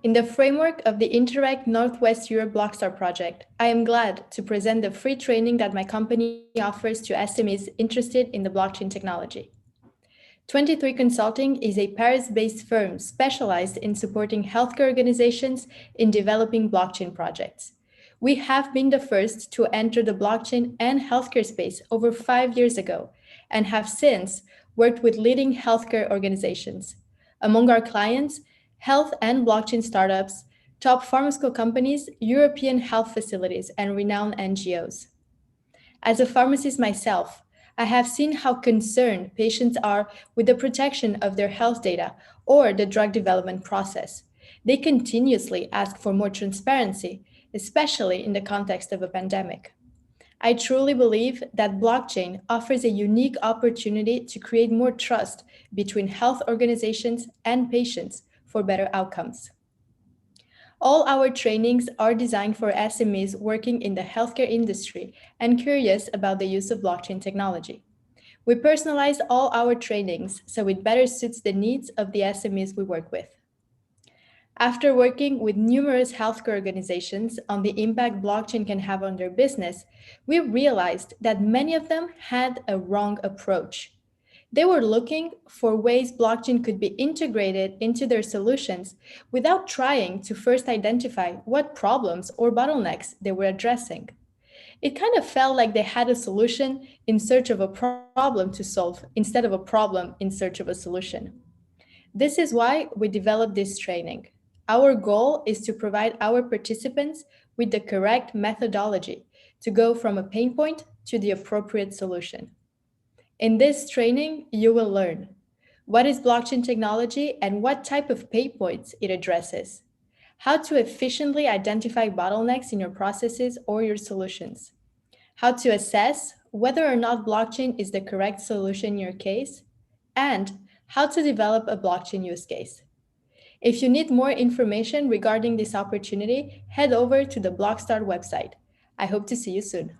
In the framework of the Interact Northwest Europe Blockstart project, I am glad to present the free training that my company offers to SMEs interested in the blockchain technology. 23 Consulting is a Paris-based firm specialized in supporting healthcare organizations in developing blockchain projects. We have been the first to enter the blockchain and healthcare space over 5 years ago and have since worked with leading healthcare organizations. Among our clients, health and blockchain startups, top pharmaceutical companies, European health facilities, and renowned NGOs. As a pharmacist myself, I have seen how concerned patients are with the protection of their health data or the drug development process. They continuously ask for more transparency, especially in the context of a pandemic. I truly believe that blockchain offers a unique opportunity to create more trust between health organizations and patients for better outcomes. All our trainings are designed for SMEs working in the healthcare industry and curious about the use of blockchain technology. We personalize all our trainings so it better suits the needs of the SMEs we work with. After working with numerous healthcare organizations on the impact blockchain can have on their business, we realized that many of them had a wrong approach. They were looking for ways blockchain could be integrated into their solutions without trying to first identify what problems or bottlenecks they were addressing. It kind of felt like they had a solution in search of a problem to solve instead of a problem in search of a solution. This is why we developed this training. Our goal is to provide our participants with the correct methodology to go from a pain point to the appropriate solution. In this training, you will learn what is blockchain technology and what type of pain points it addresses, how to efficiently identify bottlenecks in your processes or your solutions, how to assess whether or not blockchain is the correct solution in your case, and how to develop a blockchain use case. If you need more information regarding this opportunity, head over to the Blockstart website. I hope to see you soon.